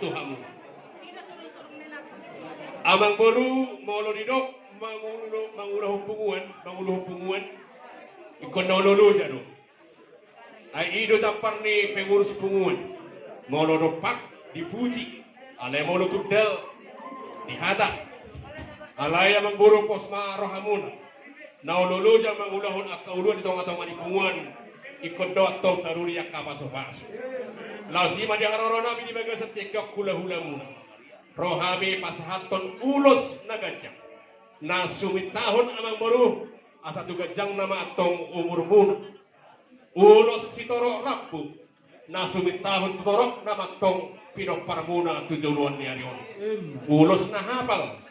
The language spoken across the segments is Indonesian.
restu hamu. Amang baru molo didok mangulah hubungan ikon nololo jado. Ai ido tapar ni pengurus hubungan. Molo dopak dipuji, alai molo tudel dihata. Alai amang baru posma rohamun. Naulolo jang mangulahun akaulun di tong-tong hubungan. Ikon do atau taruri yakapaso-paso. Lasima di harorona bini baga setikak hula-hulamu. Rohami pasahaton ulos na gajang. Na sumitahon amang baru asa tu gajang nama atong umur muna. Ulos sitoro rabu. Na sumitahon tutorok nama atong pinok parmuna tujuan ni arion. Ulos na hapal.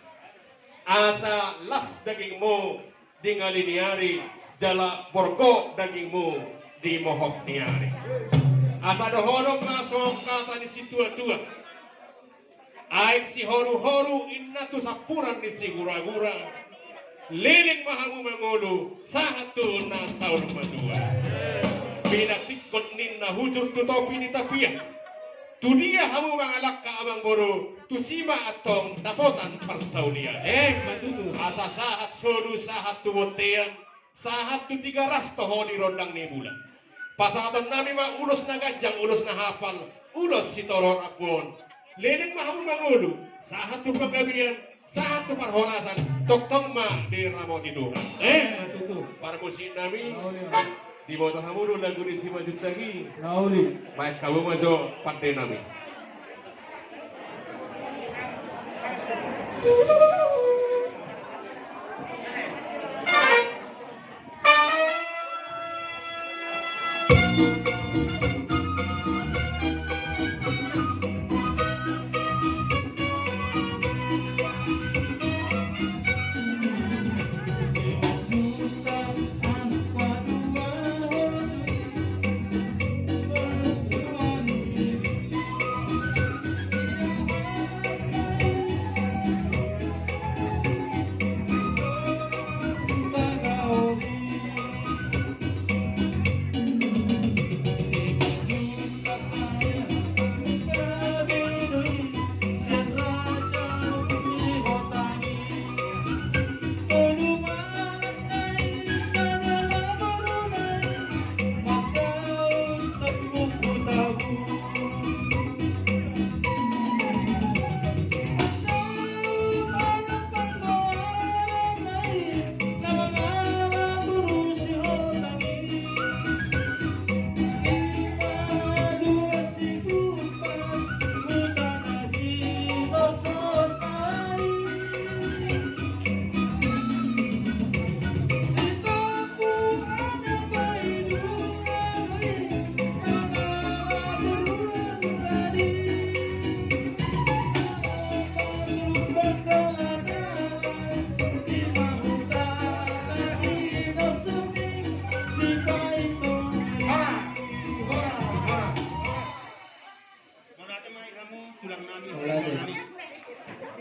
Asa las dagingmu di ngaliniari jala borgo dagingmu di mohok niari. Asa dohorok nasong kata ni si tua-tua. Aik si horu-horu inna tu sapuran ni si gura-gura. Liling mahamu mangulu satu na saur madua. Pinatikot ninna hujur tu topi ni tapia. Tu dia hamu mangalak ka abang boru. Tu sima atong dapotan persaulia. Matutu. Asa sahat sodu sahat tu botean. Sahat tu tiga ras toho di rondang ni bulan. Pasatan nami mah ulos na gajang, ulos na hafal, ulos si toror akon. Liling mahamu mangulu, sahat tu pagabian, sahat tu parhorasan, toktong mah di ramot Tuhan. Matutu. Para musim nami, di bawah hamu lagu di si maju lagi. Nauli. Baik kamu maju pandai nami.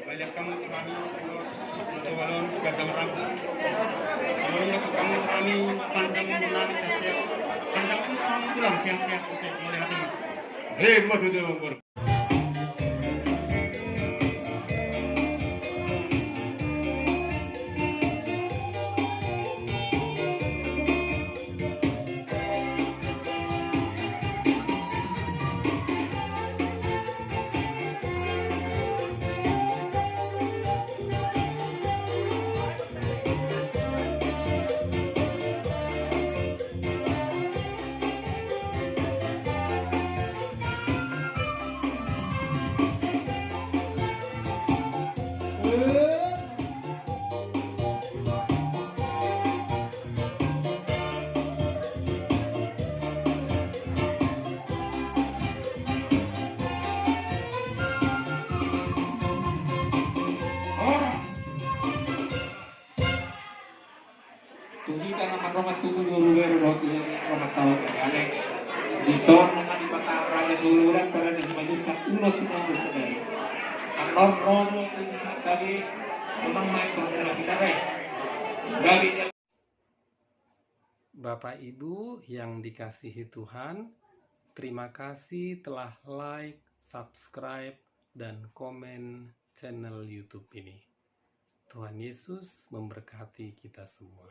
Banyak kamu kami terus balon gagang rabu. Sebelumnya kamu kami pandang menari setiap pandang kamu tulang siang-siang usai mulai hati. Matutu mangkor. Kita naman romat tutuluro roti romat tahu kali. Di son naman di pasar raya tuluran pada dimajukan ulo semua bersaudara. Anon rono tadi memang main bermula kita Gali. Bapak Ibu yang dikasihi Tuhan, terima kasih telah like, subscribe, dan komen channel YouTube ini. Tuhan Yesus memberkati kita semua.